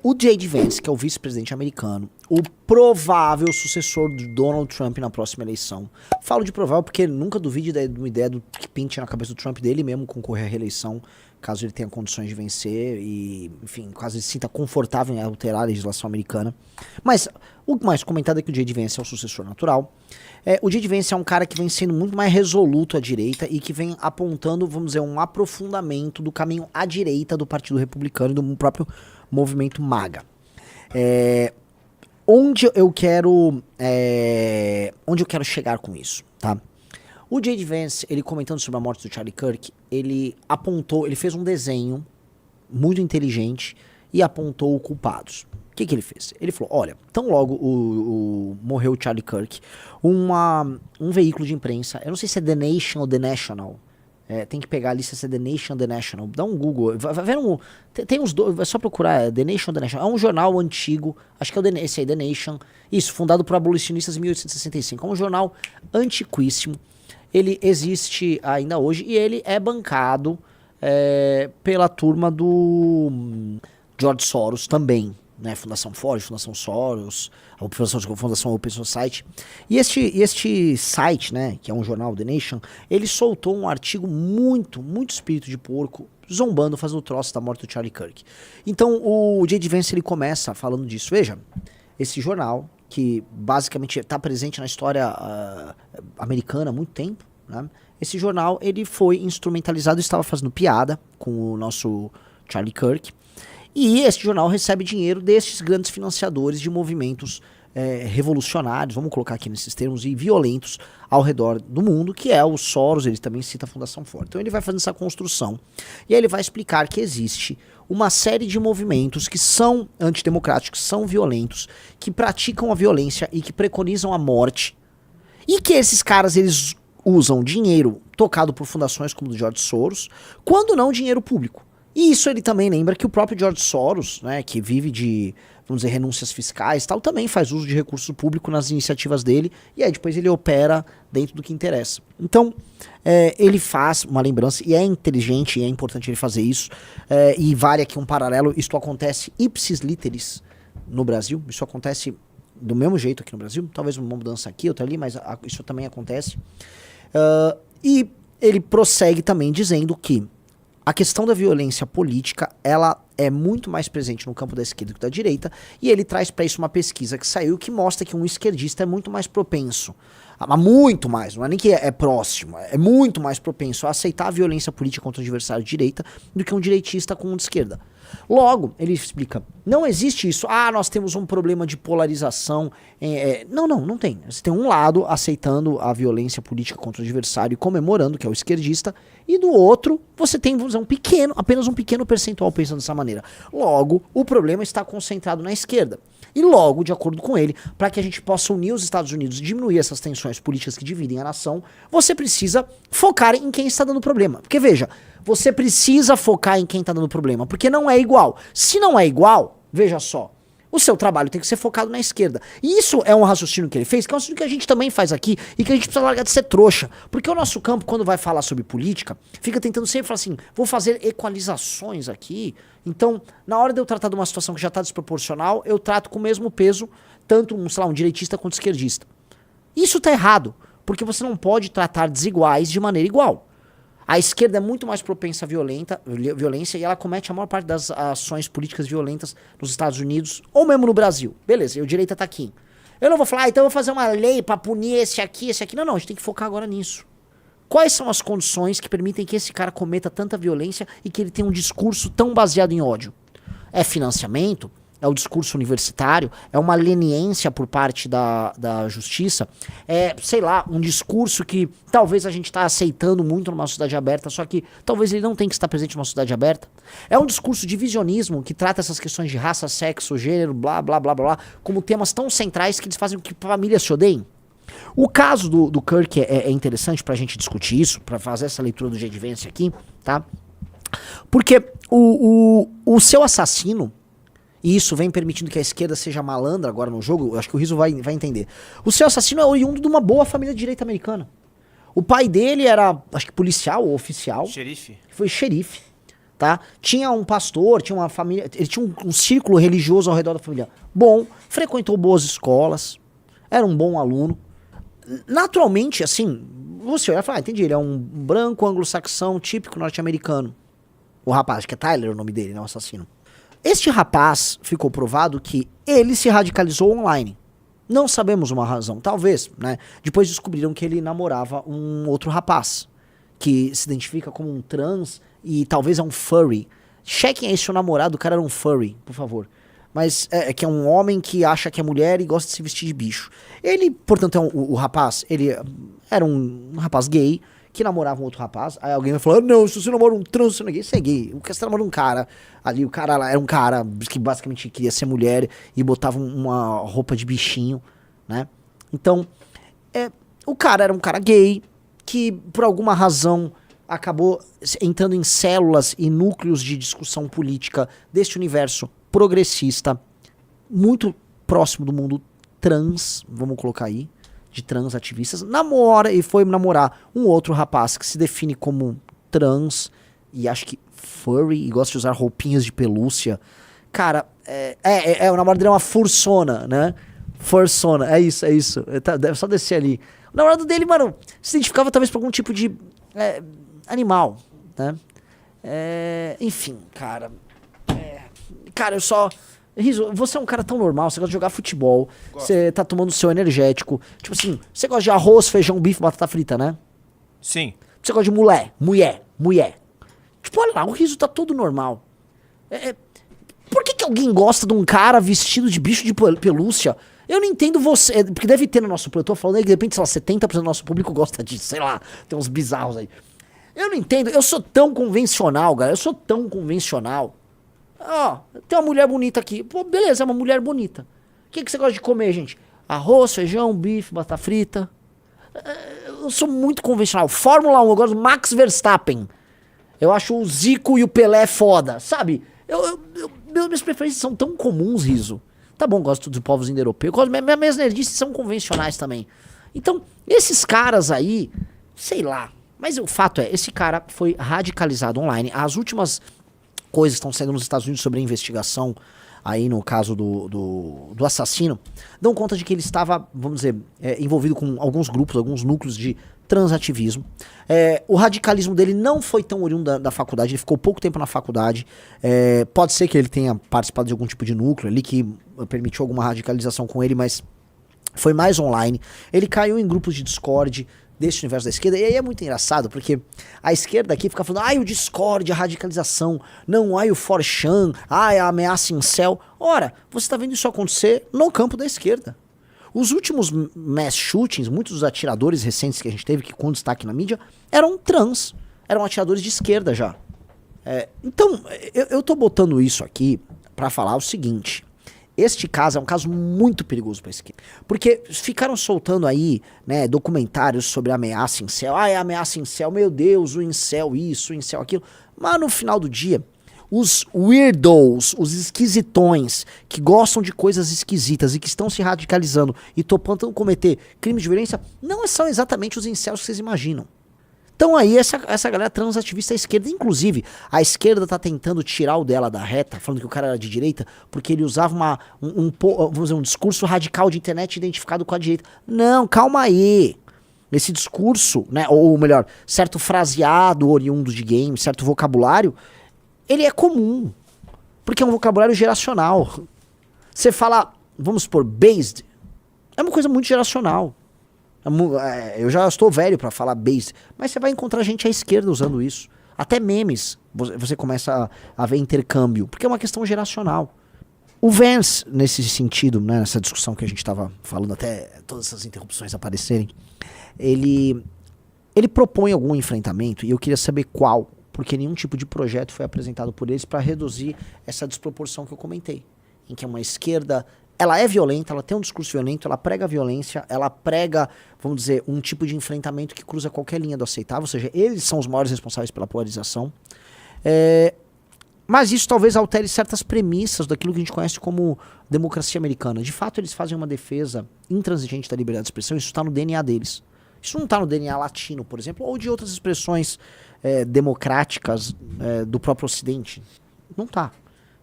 O J.D. Vance, que é o vice-presidente americano, o provável sucessor do Donald Trump na próxima eleição. Falo de provável porque nunca duvide de uma ideia do que pinte na cabeça do Trump dele mesmo concorrer à reeleição, caso ele tenha condições de vencer e, enfim, caso ele se sinta confortável em alterar a legislação americana. Mas o mais comentado é que o J.D. Vance é o sucessor natural. O J.D. Vance é um cara que vem sendo muito mais resoluto à direita e que vem apontando, vamos dizer, um aprofundamento do caminho à direita do Partido Republicano e do próprio movimento MAGA. Onde eu quero chegar com isso, tá? O J.D. Vance, ele comentando sobre a morte do Charlie Kirk, ele fez um desenho muito inteligente e apontou culpados. O que ele fez? Ele falou, olha, tão logo morreu o Charlie Kirk, um veículo de imprensa, eu não sei se é The Nation ou The National, tem que pegar a lista se é The Nation ou The National, dá um Google, vai ver tem uns dois, é só procurar, The Nation ou The National, é um jornal antigo, acho que é esse aí, The Nation, isso, fundado por abolicionistas em 1865, é um jornal antiquíssimo, ele existe ainda hoje e ele é bancado pela turma do George Soros também, né, Fundação Ford, Fundação Soros, a Fundação Open Society. E este site, né, que é um jornal, The Nation, ele soltou um artigo muito espírito de porco, zombando, fazendo troço da morte do Charlie Kirk. Então o J.D. Vance, ele começa falando disso. Veja, esse jornal, que basicamente está presente na história americana há muito tempo, né, esse jornal, ele foi instrumentalizado, estava fazendo piada com o nosso Charlie Kirk. E esse jornal recebe dinheiro destes grandes financiadores de movimentos revolucionários, vamos colocar aqui nesses termos, e violentos ao redor do mundo, que é o Soros, ele também cita a Fundação Ford. Então ele vai fazendo essa construção, e aí ele vai explicar que existe uma série de movimentos que são antidemocráticos, que são violentos, que praticam a violência e que preconizam a morte, e que esses caras, eles usam dinheiro tocado por fundações como o do George Soros, quando não dinheiro público. E isso ele também lembra que o próprio George Soros, né, que vive de, vamos dizer, renúncias fiscais e tal, também faz uso de recurso público nas iniciativas dele, e aí depois ele opera dentro do que interessa. Então, ele faz uma lembrança, e é inteligente, e é importante ele fazer isso, e vale aqui um paralelo, isto acontece ipsis literis no Brasil, isso acontece do mesmo jeito aqui no Brasil, talvez uma mudança aqui, outra ali, mas isso também acontece. E ele prossegue também dizendo que a questão da violência política, ela é muito mais presente no campo da esquerda que da direita, e ele traz para isso uma pesquisa que saiu que mostra que um esquerdista é muito mais propenso, muito mais, não é nem que é próximo, é muito mais propenso a aceitar a violência política contra o adversário de direita do que um direitista com um de esquerda. Logo, ele explica, não existe isso, nós temos um problema de polarização, não tem. Você tem um lado aceitando a violência política contra o adversário e comemorando, que é o esquerdista, e do outro, você tem, vamos dizer, apenas um pequeno percentual pensando dessa maneira. Logo, o problema está concentrado na esquerda. E logo, de acordo com ele, para que a gente possa unir os Estados Unidos e diminuir essas tensões políticas que dividem a nação, você precisa focar em quem está dando problema. Porque veja, você precisa focar em quem está dando problema, porque não é igual. Se não é igual, veja só, o seu trabalho tem que ser focado na esquerda. E isso é um raciocínio que ele fez, que é um raciocínio que a gente também faz aqui e que a gente precisa largar de ser trouxa. Porque o nosso campo, quando vai falar sobre política, fica tentando sempre falar assim, vou fazer equalizações aqui. Então, na hora de eu tratar de uma situação que já está desproporcional, eu trato com o mesmo peso, tanto um direitista quanto um esquerdista. Isso está errado, porque você não pode tratar desiguais de maneira igual. A esquerda é muito mais propensa à violência e ela comete a maior parte das ações políticas violentas nos Estados Unidos ou mesmo no Brasil. Beleza, e a direita tá aqui. Eu não vou falar, então eu vou fazer uma lei pra punir esse aqui. Não, a gente tem que focar agora nisso. Quais são as condições que permitem que esse cara cometa tanta violência e que ele tenha um discurso tão baseado em ódio? É financiamento? É o discurso universitário? É uma leniência por parte da justiça? É, sei lá, um discurso que talvez a gente está aceitando muito numa sociedade aberta, só que talvez ele não tenha que estar presente numa sociedade aberta? É um discurso de visionismo que trata essas questões de raça, sexo, gênero, blá, blá, blá, blá, como temas tão centrais que eles fazem com que famílias se odeiem? O caso do Kirk é interessante pra gente discutir isso, pra fazer essa leitura do J.D. Vance aqui, tá? Porque o seu assassino, e isso vem permitindo que a esquerda seja malandra agora no jogo, eu acho que o Rizzo vai entender. O seu assassino é oriundo de uma boa família de direita americana. O pai dele era, acho que policial ou oficial. Xerife. Foi xerife. tá? Tinha um pastor, tinha uma família, ele tinha um círculo religioso ao redor da família. Bom, frequentou boas escolas, era um bom aluno. Naturalmente, assim, você olha e fala, entendi, ele é um branco anglo-saxão típico norte-americano. O rapaz, acho que é Tyler o nome dele, né, o assassino. Este rapaz ficou provado que ele se radicalizou online. Não sabemos uma razão, talvez, né? Depois descobriram que ele namorava um outro rapaz, que se identifica como um trans e talvez é um furry. Chequem aí se o namorado do cara era um furry, por favor. Mas é que é um homem que acha que é mulher e gosta de se vestir de bicho. Ele, portanto, é o rapaz, ele era um rapaz gay que namorava um outro rapaz. Aí alguém vai falar, não, se você namora um trans, você não é gay, você é gay. O que você namora um cara, ali o cara lá era um cara que basicamente queria ser mulher e botava uma roupa de bichinho, né? Então, o cara era um cara gay que, por alguma razão, acabou entrando em células e núcleos de discussão política deste universo progressista, muito próximo do mundo trans, vamos colocar aí, de trans ativistas, namora e foi namorar um outro rapaz que se define como trans e acho que furry e gosta de usar roupinhas de pelúcia. Cara, o namorado dele é uma fursona, né? Fursona, é isso. Deve só descer ali. O namorado dele, mano, se identificava talvez por algum tipo de animal, né? Enfim, cara. Cara, eu só... Riso, você é um cara tão normal, você gosta de jogar futebol, você tá tomando seu energético. Tipo assim, você gosta de arroz, feijão, bife, batata frita, né? Sim. Você gosta de mulher. Tipo, olha lá, o Riso tá todo normal. Por que alguém gosta de um cara vestido de bicho de pelúcia? Eu não entendo você, porque deve ter no nosso público, eu tô falando aí que de repente, sei lá, 70% do nosso público gosta disso, sei lá, tem uns bizarros aí. Eu não entendo, eu sou tão convencional, galera, Ó, tem uma mulher bonita aqui. Pô, beleza, é uma mulher bonita. O que você gosta de comer, gente? Arroz, feijão, bife, batata frita. Eu sou muito convencional. Fórmula 1, eu gosto do Max Verstappen. Eu acho o Zico e o Pelé foda, sabe? Minhas preferências são tão comuns, Riso. Tá bom, gosto dos povos indo-europeus. Minhas nerdices são convencionais também. Então, esses caras aí, sei lá. Mas o fato é, esse cara foi radicalizado online. As últimas coisas estão saindo nos Estados Unidos sobre a investigação aí no caso do assassino, dão conta de que ele estava, vamos dizer, envolvido com alguns grupos, alguns núcleos de transativismo. O radicalismo dele não foi tão oriundo da faculdade, ele ficou pouco tempo na faculdade. Pode ser que ele tenha participado de algum tipo de núcleo ali que permitiu alguma radicalização com ele, mas foi mais online. Ele caiu em grupos de Discord desse universo da esquerda, e aí é muito engraçado, porque a esquerda aqui fica falando, o Discord, a radicalização, não, o 4chan, a ameaça em céu. Ora, você tá vendo isso acontecer no campo da esquerda. Os últimos mass shootings, muitos dos atiradores recentes que a gente teve, que com destaque na mídia, eram trans, eram atiradores de esquerda já. Então, eu tô botando isso aqui pra falar o seguinte: este caso é um caso muito perigoso para a esquerda. Porque ficaram soltando aí, né, documentários sobre ameaça em céu. É ameaça em céu, meu Deus, o incel isso, o incel aquilo. Mas no final do dia, os weirdos, os esquisitões, que gostam de coisas esquisitas e que estão se radicalizando e topando cometer crimes de violência, não são exatamente os incels que vocês imaginam. Então aí essa galera transativista à esquerda, inclusive, a esquerda tá tentando tirar o dela da reta, falando que o cara era de direita, porque ele usava vamos dizer, um discurso radical de internet identificado com a direita. Não, calma aí. Esse discurso, né, ou melhor, certo fraseado oriundo de games, certo vocabulário, ele é comum, porque é um vocabulário geracional. Você fala, vamos supor, based, é uma coisa muito geracional. Eu já estou velho pra falar base, mas você vai encontrar gente à esquerda usando isso. Até memes você começa a ver intercâmbio, porque é uma questão geracional. O Vance, nesse sentido, né, nessa discussão que a gente estava falando, até todas essas interrupções aparecerem, ele propõe algum enfrentamento, e eu queria saber qual, porque nenhum tipo de projeto foi apresentado por eles para reduzir essa desproporção que eu comentei, em que uma esquerda, ela é violenta, ela tem um discurso violento, ela prega violência, ela prega, vamos dizer, um tipo de enfrentamento que cruza qualquer linha do aceitável, ou seja, eles são os maiores responsáveis pela polarização. Mas isso talvez altere certas premissas daquilo que a gente conhece como democracia americana. De fato, eles fazem uma defesa intransigente da liberdade de expressão, isso está no DNA deles. Isso não está no DNA latino, por exemplo, ou de outras expressões democráticas do próprio Ocidente. Não tá.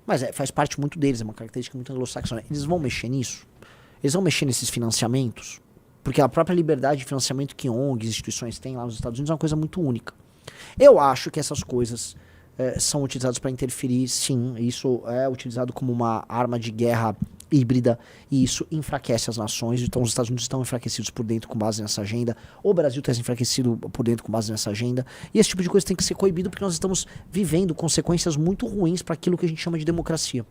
Mas faz parte muito deles, é uma característica muito anglo-saxônica. Eles vão mexer nisso? Eles vão mexer nesses financiamentos? Porque a própria liberdade de financiamento que ONGs, instituições têm lá nos Estados Unidos é uma coisa muito única. Eu acho que essas coisas são utilizadas para interferir, sim. Isso é utilizado como uma arma de guerra híbrida e isso enfraquece as nações. Então os Estados Unidos estão enfraquecidos por dentro com base nessa agenda. O Brasil está enfraquecido por dentro com base nessa agenda. E esse tipo de coisa tem que ser coibido porque nós estamos vivendo consequências muito ruins para aquilo que a gente chama de democracia.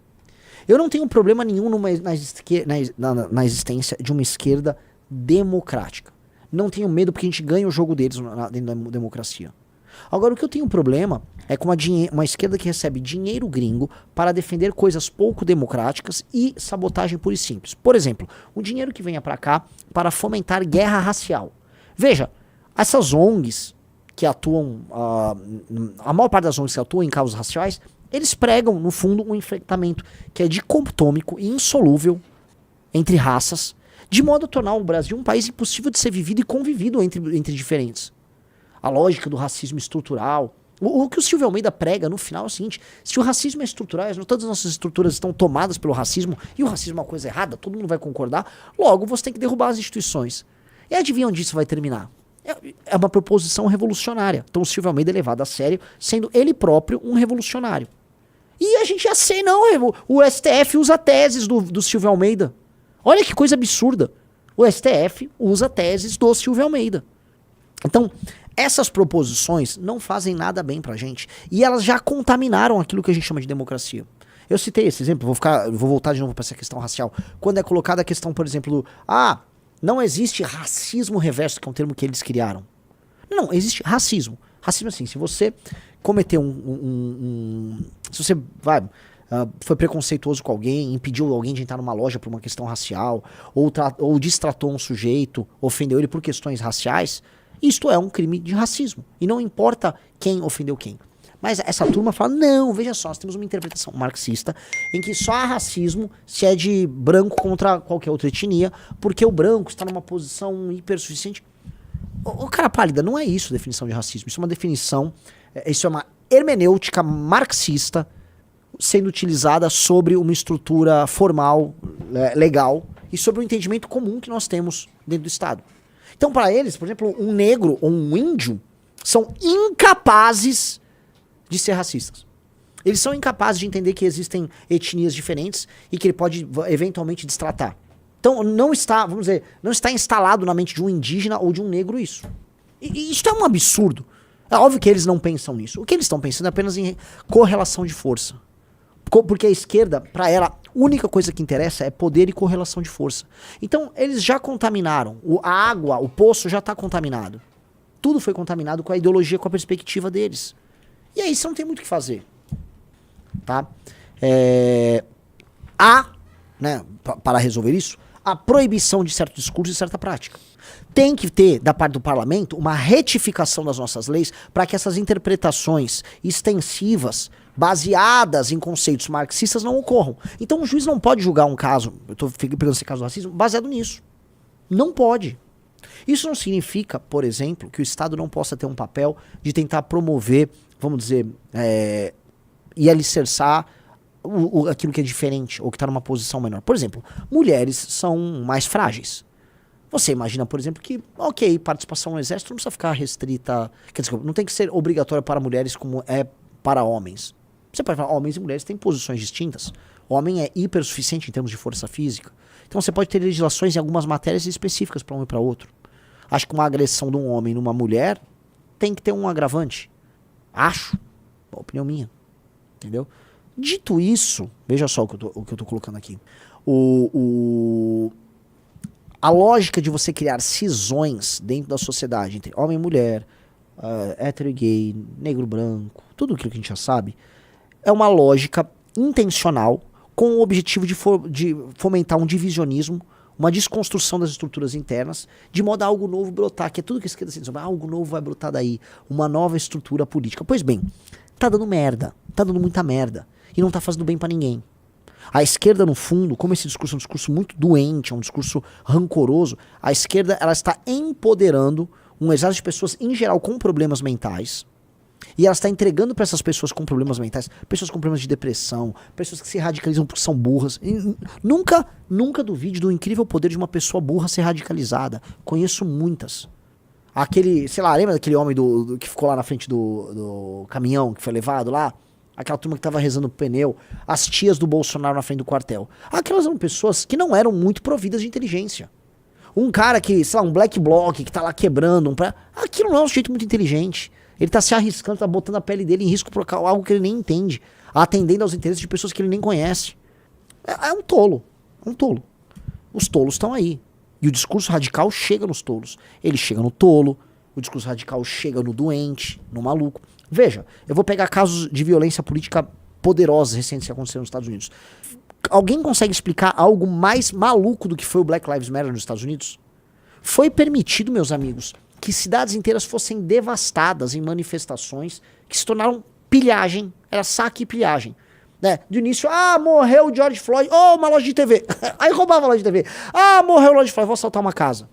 Eu não tenho problema nenhum na existência de uma esquerda democrática. Não tenho medo porque a gente ganha o jogo deles dentro da democracia. Agora, o que eu tenho problema é com uma esquerda que recebe dinheiro gringo para defender coisas pouco democráticas e sabotagem pura e simples. Por exemplo, o dinheiro que venha para cá para fomentar guerra racial. Veja, essas ONGs que atuam, a maior parte das ONGs que atuam em causas raciais, eles pregam, no fundo, um enfrentamento que é dicotômico e insolúvel entre raças, de modo a tornar o Brasil um país impossível de ser vivido e convivido entre diferentes. A lógica do racismo estrutural. O que o Silvio Almeida prega no final é o seguinte: se o racismo é estrutural, todas as nossas estruturas estão tomadas pelo racismo, e o racismo é uma coisa errada, todo mundo vai concordar, logo você tem que derrubar as instituições. E adivinha onde isso vai terminar? É uma proposição revolucionária. Então o Silvio Almeida é levado a sério, sendo ele próprio um revolucionário. E a gente já sei, não, o STF usa teses do Silvio Almeida. Olha que coisa absurda. O STF usa teses do Silvio Almeida. Então, essas proposições não fazem nada bem pra gente. E elas já contaminaram aquilo que a gente chama de democracia. Eu citei esse exemplo, vou voltar de novo para essa questão racial. Quando é colocada a questão, por exemplo, não existe racismo reverso, que é um termo que eles criaram. Não, existe racismo. Racismo assim, se você cometeu se você foi preconceituoso com alguém, impediu alguém de entrar numa loja por uma questão racial, ou distratou um sujeito, ofendeu ele por questões raciais, isto é um crime de racismo. E não importa quem ofendeu quem. Mas essa turma fala, não, veja só, nós temos uma interpretação marxista em que só há racismo se é de branco contra qualquer outra etnia, porque o branco está numa posição hipersuficiente. Cara pálida, não é isso a definição de racismo. Isso é uma definição, isso é uma hermenêutica marxista sendo utilizada sobre uma estrutura formal, legal, e sobre o entendimento comum que nós temos dentro do Estado. Então, para eles, por exemplo, um negro ou um índio são incapazes de ser racistas. Eles são incapazes de entender que existem etnias diferentes e que ele pode eventualmente destratar. Então, não está, vamos dizer, não está instalado na mente de um indígena ou de um negro isso. E isso é um absurdo. É óbvio que eles não pensam nisso. O que eles estão pensando é apenas em correlação de força. Porque a esquerda, para ela, a única coisa que interessa é poder e correlação de força. Então, eles já contaminaram. A água, o poço já está contaminado. Tudo foi contaminado com a ideologia, com a perspectiva deles. E aí você não tem muito o que fazer. Tá? Para resolver isso, a proibição de certo discurso e certa prática. Tem que ter, da parte do parlamento, uma retificação das nossas leis para que essas interpretações extensivas, baseadas em conceitos marxistas, não ocorram. Então o juiz não pode julgar um caso, eu estou pegando esse caso do racismo, baseado nisso. Não pode. Isso não significa, por exemplo, que o Estado não possa ter um papel de tentar promover, vamos dizer, e alicerçar aquilo que é diferente, ou que está numa posição menor. Por exemplo, mulheres são mais frágeis. Você imagina, por exemplo, que, participação no exército não precisa ficar restrita, quer dizer, não tem que ser obrigatória para mulheres como é para homens. Você pode falar, homens e mulheres têm posições distintas. O homem é hipersuficiente em termos de força física. Então você pode ter legislações em algumas matérias específicas para um e para outro. Acho que uma agressão de um homem numa mulher tem que ter um agravante. Acho. Uma opinião minha. Entendeu? Dito isso, veja só o que eu tô colocando aqui. A lógica de você criar cisões dentro da sociedade entre homem e mulher, hétero e gay, negro, branco, tudo aquilo que a gente já sabe, é uma lógica intencional com o objetivo de fomentar um divisionismo, uma desconstrução das estruturas internas, de modo a algo novo brotar, que é tudo que a esquerda diz, algo novo vai brotar daí, uma nova estrutura política. Pois bem, tá dando merda, tá dando muita merda, e não tá fazendo bem pra ninguém. A esquerda, no fundo, como esse discurso é um discurso muito doente, é um discurso rancoroso, a esquerda ela está empoderando um exército de pessoas, em geral, com problemas mentais, E ela está entregando para essas pessoas com problemas mentais, pessoas com problemas de depressão, pessoas que se radicalizam porque são burras. Nunca duvide do incrível poder de uma pessoa burra ser radicalizada. Conheço muitas. Aquele, sei lá, lembra daquele homem que ficou lá na frente do caminhão que foi levado lá? Aquela turma que tava rezando pro pneu. As tias do Bolsonaro na frente do quartel. Aquelas eram pessoas que não eram muito providas de inteligência. Um cara que, sei lá, um black bloc que tá lá quebrando. Aquilo não é um sujeito muito inteligente. Ele tá se arriscando, tá botando a pele dele em risco por algo que ele nem entende. Atendendo aos interesses de pessoas que ele nem conhece. É um tolo. É um tolo. Os tolos estão aí. E o discurso radical chega nos tolos. Ele chega no tolo. O discurso radical chega no doente, no maluco. Veja, eu vou pegar casos de violência política poderosos recentes que aconteceram nos Estados Unidos. Alguém consegue explicar algo mais maluco do que foi o Black Lives Matter nos Estados Unidos? Foi permitido, meus amigos, que cidades inteiras fossem devastadas em manifestações que se tornaram pilhagem. Era saque e pilhagem. Né? De início, morreu o George Floyd, uma loja de TV. Aí roubava a loja de TV. Morreu a loja de Floyd, vou assaltar uma casa.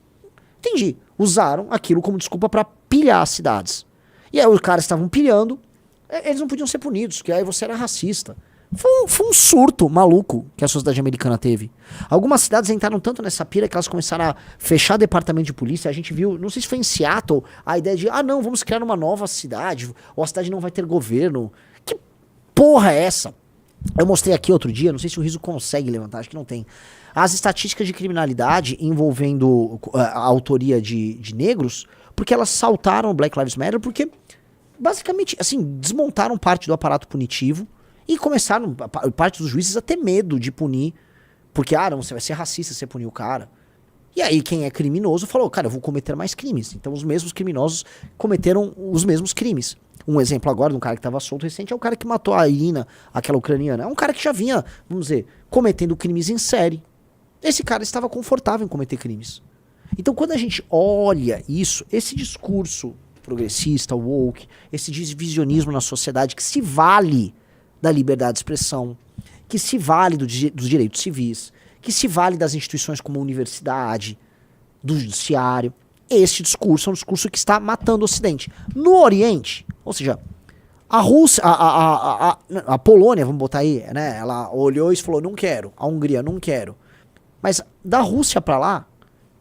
Entendi. Usaram aquilo como desculpa para pilhar as cidades. E aí os caras estavam pilhando, eles não podiam ser punidos, porque aí você era racista. Foi um surto maluco que a sociedade americana teve. Algumas cidades entraram tanto nessa pira que elas começaram a fechar departamento de polícia. A gente viu, não sei se foi em Seattle, a ideia de, não, vamos criar uma nova cidade, ou a cidade não vai ter governo. Que porra é essa? Eu mostrei aqui outro dia, não sei se o Riso consegue levantar, acho que não tem. As estatísticas de criminalidade envolvendo a autoria de negros, porque elas saltaram o Black Lives Matter, porque basicamente, assim, desmontaram parte do aparato punitivo e começaram, parte dos juízes, a ter medo de punir, porque, não, você vai ser racista se você punir o cara. E aí quem é criminoso falou, cara, eu vou cometer mais crimes. Então os mesmos criminosos cometeram os mesmos crimes. Um exemplo agora de um cara que estava solto recente é o cara que matou a Irina, aquela ucraniana. É um cara que já vinha, vamos dizer, cometendo crimes em série. Esse cara estava confortável em cometer crimes. Então quando a gente olha isso, esse discurso progressista, woke, esse divisionismo na sociedade que se vale da liberdade de expressão, que se vale dos direitos civis, que se vale das instituições como a universidade, do judiciário, esse discurso é um discurso que está matando o Ocidente. No Oriente, ou seja, a Rússia, a Polônia, vamos botar aí, né? Ela olhou e falou, não quero. A Hungria, não quero. Mas da Rússia pra lá,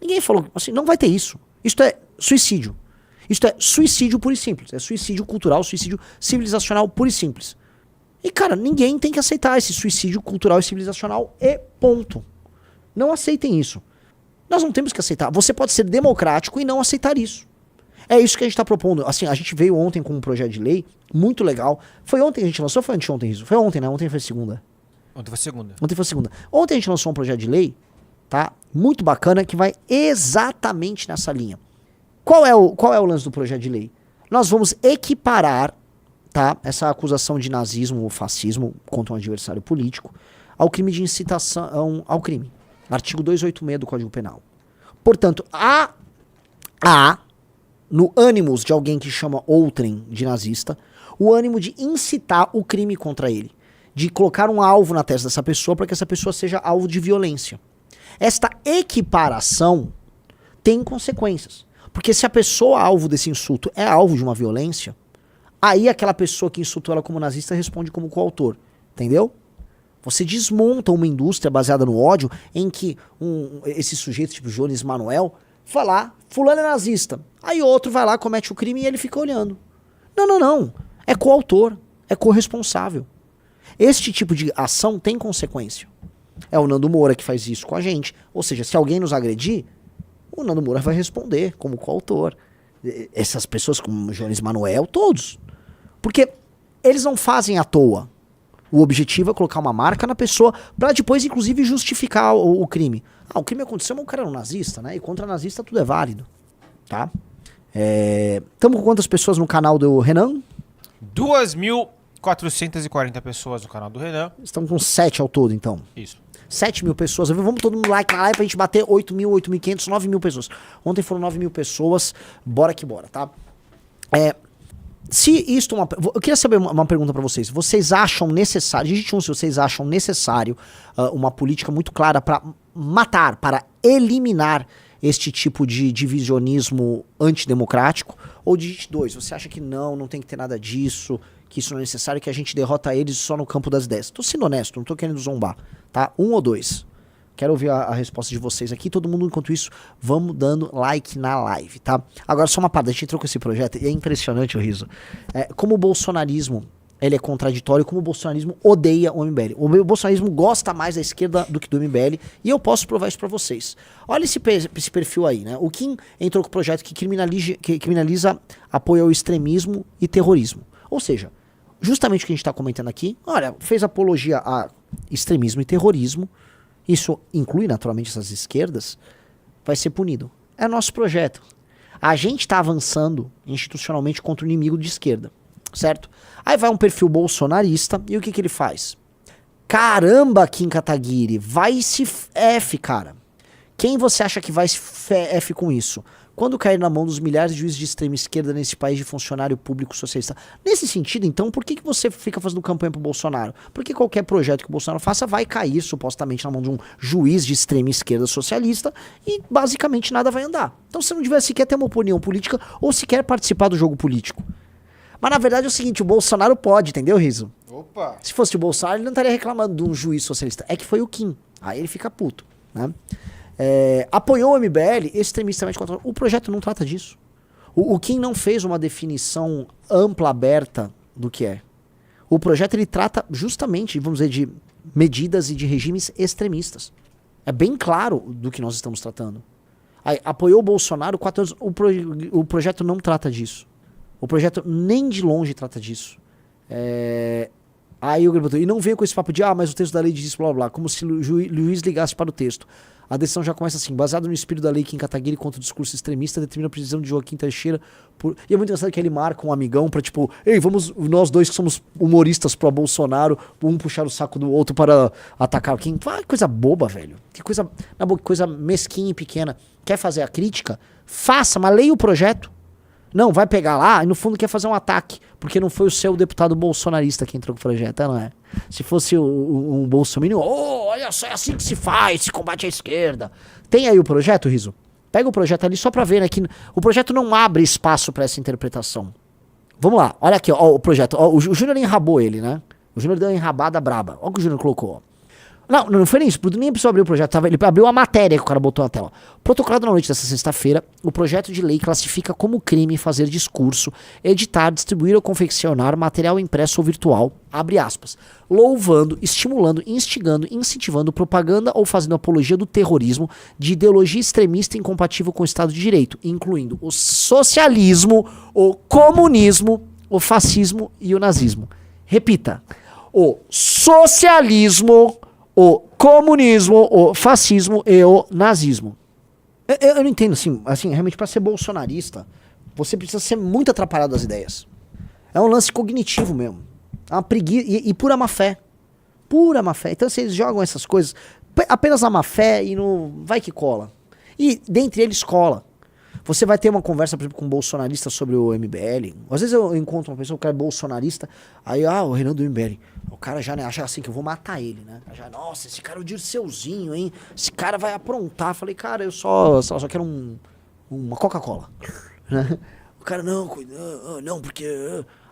ninguém falou assim, não vai ter isso. Isto é suicídio. Isto é suicídio puro e simples. É suicídio cultural, suicídio civilizacional puro e simples. E, cara, ninguém tem que aceitar esse suicídio cultural e civilizacional e ponto. Não aceitem isso. Nós não temos que aceitar. Você pode ser democrático e não aceitar isso. É isso que a gente está propondo. Assim, a gente veio ontem com um projeto de lei muito legal. Foi ontem que a gente lançou ou foi anteontem isso? Foi ontem, né? Ontem foi segunda. Ontem foi segunda. Ontem foi segunda. Ontem a gente lançou um projeto de lei, tá? Muito bacana, que vai exatamente nessa linha. Qual é o lance do projeto de lei? Nós vamos equiparar, tá, essa acusação de nazismo ou fascismo contra um adversário político ao crime de incitação ao crime. Artigo 286 do Código Penal. Portanto, há no ânimos de alguém que chama outrem de nazista, o ânimo de incitar o crime contra ele. De colocar um alvo na testa dessa pessoa para que essa pessoa seja alvo de violência. Esta equiparação tem consequências. Porque se a pessoa alvo desse insulto é alvo de uma violência, aí aquela pessoa que insultou ela como nazista responde como coautor. Entendeu? Você desmonta uma indústria baseada no ódio em que esse sujeito, tipo Jones Manuel, vai lá, fulano é nazista. Aí outro vai lá, comete o crime e ele fica olhando. Não. É coautor, é corresponsável. Este tipo de ação tem consequência. É o Nando Moura que faz isso com a gente. Ou seja, se alguém nos agredir, o Nando Moura vai responder como coautor. Essas pessoas como Jones Manuel, todos. Porque eles não fazem à toa. O objetivo é colocar uma marca na pessoa para depois, inclusive, justificar o crime. O crime aconteceu, mas o cara era um nazista, né? E contra nazista tudo é válido. Tá? Estamos com quantas pessoas no canal do Renan? 2.440 pessoas no canal do Renan. Estamos com 7 ao todo, então. Isso. 7 mil pessoas. Vamos todo mundo like na live pra gente bater 8 mil, 8.500, 9 mil pessoas. Ontem foram 9 mil pessoas. Bora que bora, tá? Se isto eu queria saber uma pergunta pra vocês. Vocês acham necessário, digite se vocês acham necessário uma política muito clara pra matar, para eliminar este tipo de divisionismo antidemocrático? Ou digite 2, você acha que não tem que ter nada disso, que isso não é necessário, que a gente derrota eles só no campo das ideias? Tô sendo honesto, não tô querendo zombar, tá? 1 ou 2? Quero ouvir a resposta de vocês aqui. Todo mundo, enquanto isso, vamos dando like na live, tá? Agora, só uma parada, a gente entrou com esse projeto e é impressionante o riso. Como o bolsonarismo, ele é contraditório, como o bolsonarismo odeia o MBL. O bolsonarismo gosta mais da esquerda do que do MBL e eu posso provar isso pra vocês. Olha esse perfil aí, né? O Kim entrou com o projeto que criminaliza apoio ao extremismo e terrorismo. Ou seja, justamente o que a gente tá comentando aqui, olha, fez apologia a extremismo e terrorismo. Isso inclui naturalmente essas esquerdas, vai ser punido. É nosso projeto. A gente está avançando institucionalmente contra o inimigo de esquerda, certo? Aí vai um perfil bolsonarista e o que ele faz? Caramba, Kim Kataguiri, vai se F, cara. Quem você acha que vai se F com isso? Quando cair na mão dos milhares de juízes de extrema esquerda nesse país de funcionário público socialista? Nesse sentido, então, por que você fica fazendo campanha pro Bolsonaro? Porque qualquer projeto que o Bolsonaro faça vai cair, supostamente, na mão de um juiz de extrema esquerda socialista e, basicamente, nada vai andar. Então, você não devia sequer ter uma opinião política ou sequer participar do jogo político. Mas, na verdade, é o seguinte, o Bolsonaro pode, entendeu, Riso? Opa! Se fosse o Bolsonaro, ele não estaria reclamando de um juiz socialista. É que foi o Kim. Aí ele fica puto, né? Apoiou o MBL extremistamente contra... O projeto não trata disso. O Kim não fez uma definição ampla, aberta do que é. O projeto ele trata justamente, vamos dizer, de medidas e de regimes extremistas. É bem claro do que nós estamos tratando. Aí, apoiou o Bolsonaro 4 anos. O projeto não trata disso. O projeto nem de longe trata disso. Aí o botou, e não veio com esse papo de, mas o texto da lei diz isso, blá, blá, blá, como se o juiz ligasse para o texto. A decisão já começa assim, baseado no espírito da lei Kim Kataguiri contra o discurso extremista, determina a prisão de Joaquim Teixeira por... E é muito engraçado que ele marca um amigão pra tipo, ei, vamos, nós dois que somos humoristas pro Bolsonaro, um puxar o saco do outro para atacar o Kim. Que coisa boba, velho. Que coisa, na boca, coisa mesquinha e pequena. Quer fazer a crítica? Faça, mas leia o projeto. Não, vai pegar lá e no fundo quer fazer um ataque, porque não foi o seu deputado bolsonarista que entrou com o projeto, não é? Se fosse um bolsominion, olha só, é assim que se faz, se combate a esquerda. Tem aí o projeto, Riso? Pega o projeto ali só pra ver, né, que o projeto não abre espaço pra essa interpretação. Vamos lá, olha aqui, ó, o projeto. Ó, o Júnior enrabou ele, né? O Júnior deu uma enrabada braba. Olha o que o Júnior colocou, ó. Não foi nem isso, nem precisou abrir o projeto, ele abriu a matéria que o cara botou na tela. Protocolado na noite dessa sexta-feira, o projeto de lei classifica como crime fazer discurso, editar, distribuir ou confeccionar material impresso ou virtual, abre aspas, louvando, estimulando, instigando, incentivando propaganda ou fazendo apologia do terrorismo, de ideologia extremista incompatível com o Estado de Direito, incluindo o socialismo, o comunismo, o fascismo e o nazismo. Repita, o socialismo, o comunismo, o fascismo e o nazismo. Eu não entendo, assim, realmente pra ser bolsonarista, você precisa ser muito atrapalhado das ideias. É um lance cognitivo mesmo. É uma preguiça e pura má fé. Pura má fé. Então vocês jogam essas coisas apenas na má fé e no vai que cola. E dentre eles cola. Você vai ter uma conversa, por exemplo, com um bolsonarista sobre o MBL. Às vezes eu encontro uma pessoa que é bolsonarista, aí, o Renan do MBL. O cara já, né, acha assim que eu vou matar ele, né? Já, nossa, esse cara é o Dirceuzinho, hein? Esse cara vai aprontar. Falei, cara, eu só quero uma Coca-Cola. O cara, não, não, porque...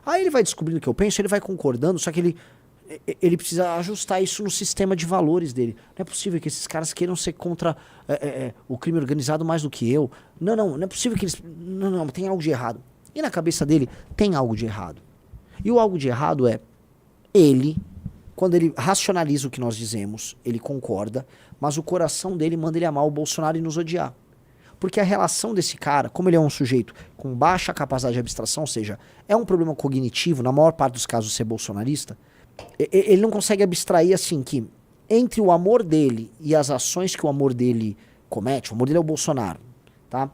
Aí ele vai descobrindo o que eu penso, ele vai concordando, só que ele precisa ajustar isso no sistema de valores dele. Não é possível que esses caras queiram ser contra o crime organizado mais do que eu. Não é possível que eles... Não, tem algo de errado. E na cabeça dele, tem algo de errado. E o algo de errado é ele, quando ele racionaliza o que nós dizemos, ele concorda, mas o coração dele manda ele amar o Bolsonaro e nos odiar. Porque a relação desse cara, como ele é um sujeito com baixa capacidade de abstração, ou seja, é um problema cognitivo, na maior parte dos casos ser bolsonarista, ele não consegue abstrair assim que entre o amor dele e as ações que o amor dele comete, o amor dele é o Bolsonaro, tá?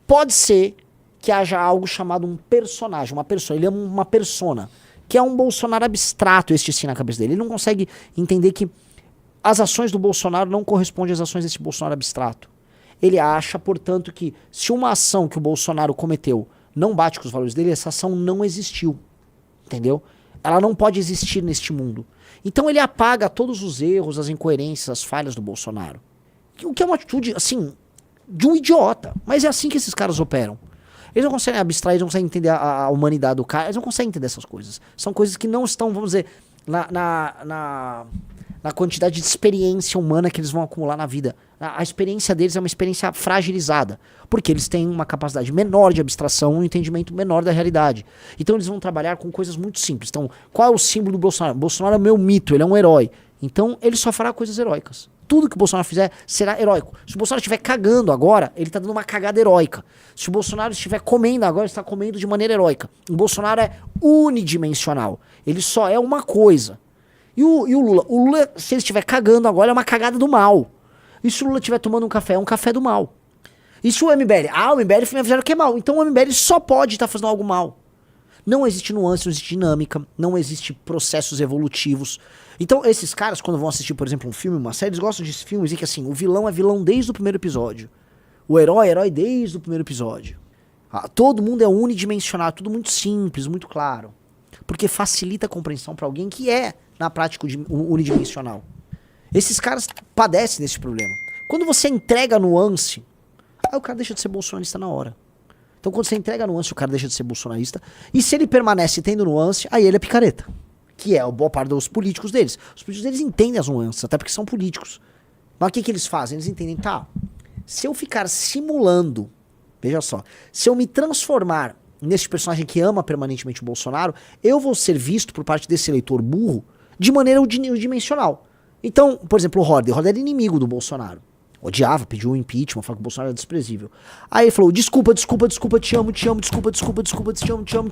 Pode ser que haja algo chamado um personagem, uma pessoa, ele é uma persona, que é um Bolsonaro abstrato, este sim na cabeça dele. Ele não consegue entender que as ações do Bolsonaro não correspondem às ações desse Bolsonaro abstrato. Ele acha, portanto, que se uma ação que o Bolsonaro cometeu não bate com os valores dele, essa ação não existiu, entendeu? Ela não pode existir neste mundo. Então ele apaga todos os erros, as incoerências, as falhas do Bolsonaro. O que é uma atitude, assim, de um idiota. Mas é assim que esses caras operam. Eles não conseguem abstrair, eles não conseguem entender a humanidade do cara, eles não conseguem entender essas coisas. São coisas que não estão, vamos dizer, na quantidade de experiência humana que eles vão acumular na vida. A experiência deles é uma experiência fragilizada, porque eles têm uma capacidade menor de abstração, um entendimento menor da realidade. Então eles vão trabalhar com coisas muito simples. Então, qual é o símbolo do Bolsonaro? O Bolsonaro é o meu mito, ele é um herói. Então ele só fará coisas heróicas. Tudo que o Bolsonaro fizer será heróico. Se o Bolsonaro estiver cagando agora, ele está dando uma cagada heróica. Se o Bolsonaro estiver comendo agora, ele está comendo de maneira heróica. O Bolsonaro é unidimensional. Ele só é uma coisa. E o Lula? O Lula, se ele estiver cagando agora, é uma cagada do mal. E se o Lula estiver tomando um café, é um café do mal. E se o MBL? O MBL me avisaram que é mal. Então o MBL só pode estar fazendo algo mal. Não existe nuance, não existe dinâmica, não existe processos evolutivos. Então esses caras, quando vão assistir, por exemplo, um filme, uma série, eles gostam de filmes em que assim, o vilão é vilão desde o primeiro episódio. O herói é herói desde o primeiro episódio. Todo mundo é unidimensional, tudo muito simples, muito claro. Porque facilita a compreensão para alguém que é, na prática, unidimensional. Esses caras padecem desse problema. Quando você entrega a nuance, aí o cara deixa de ser bolsonarista na hora. Então quando você entrega a nuance, o cara deixa de ser bolsonarista. E se ele permanece tendo nuance, aí ele é picareta. Que é a boa parte dos políticos deles. Os políticos deles entendem as nuances, até porque são políticos. Mas o que eles fazem? Eles entendem, tá, se eu ficar simulando, veja só, se eu me transformar nesse personagem que ama permanentemente o Bolsonaro, eu vou ser visto por parte desse eleitor burro de maneira unidimensional. Então, por exemplo, o Horder era inimigo do Bolsonaro. Odiava, pediu o impeachment, falou que o Bolsonaro era desprezível. Aí ele falou, desculpa, te amo, te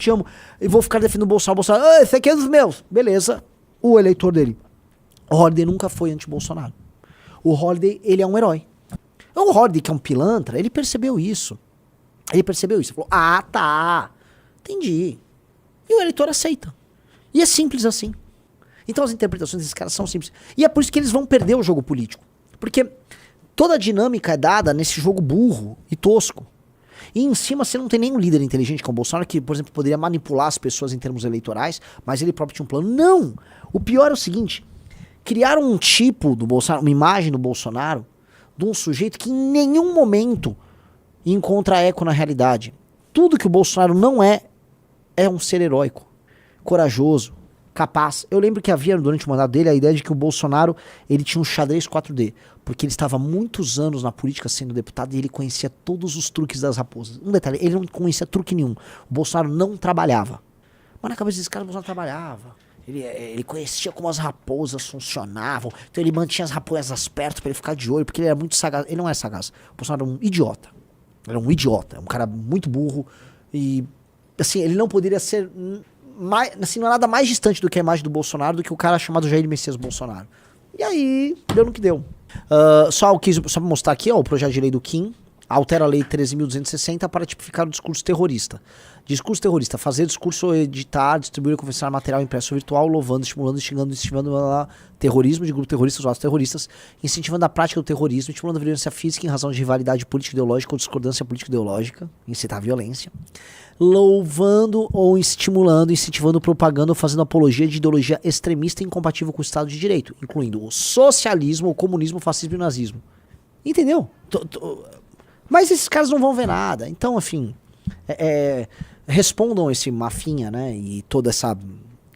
amo. E vou ficar defendendo o Bolsonaro. Esse aqui é dos meus. Beleza. O eleitor dele. O Horder nunca foi anti-Bolsonaro. O Horder, ele é um herói. O Horder, que é um pilantra, ele percebeu isso. Ele falou, tá. Entendi. E o eleitor aceita. E é simples assim. Então as interpretações desses caras são simples. E é por isso que eles vão perder o jogo político. Porque toda a dinâmica é dada nesse jogo burro e tosco. E em cima você não tem nenhum líder inteligente como o Bolsonaro, que, por exemplo, poderia manipular as pessoas em termos eleitorais, mas ele próprio tinha um plano. Não! O pior é o seguinte, criaram um tipo do Bolsonaro, uma imagem do Bolsonaro, de um sujeito que em nenhum momento encontra eco na realidade. Tudo que o Bolsonaro não é um ser heróico, corajoso, capaz. Eu lembro que havia durante o mandato dele a ideia de que o Bolsonaro ele tinha um xadrez 4D, porque ele estava há muitos anos na política sendo deputado e ele conhecia todos os truques das raposas. Um detalhe, ele não conhecia truque nenhum. O Bolsonaro não trabalhava. Mas na cabeça desse cara o Bolsonaro trabalhava. Ele conhecia como as raposas funcionavam, então ele mantinha as raposas perto para ele ficar de olho, porque ele era muito sagaz. Ele não é sagaz. O Bolsonaro era um idiota. Ele era um idiota, um cara muito burro e assim, ele não poderia ser assim, não é nada mais distante do que a imagem do Bolsonaro do que o cara chamado Jair Messias Bolsonaro. E aí, deu no que deu. Só pra mostrar aqui, ó, o projeto de lei do Kim altera a lei 13.260 para tipificar o discurso terrorista. Discurso terrorista, fazer discurso, editar, distribuir e confessar material impresso ou virtual, louvando, estimulando, instigando, terrorismo de grupo terrorista, os atos terroristas, incentivando a prática do terrorismo, estimulando a violência física em razão de rivalidade política ideológica ou discordância política ideológica, incitar a violência, louvando ou estimulando, incentivando propaganda ou fazendo apologia de ideologia extremista e incompatível com o Estado de Direito, incluindo o socialismo, o comunismo, o fascismo e o nazismo. Entendeu? Mas esses caras não vão ver nada. Então, enfim, respondam esse mafinha, né? E toda essa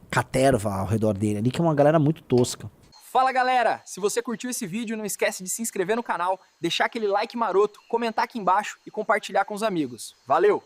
caterva ao redor dele ali, que é uma galera muito tosca. Fala galera, se você curtiu esse vídeo, não esquece de se inscrever no canal, deixar aquele like maroto, comentar aqui embaixo e compartilhar com os amigos. Valeu!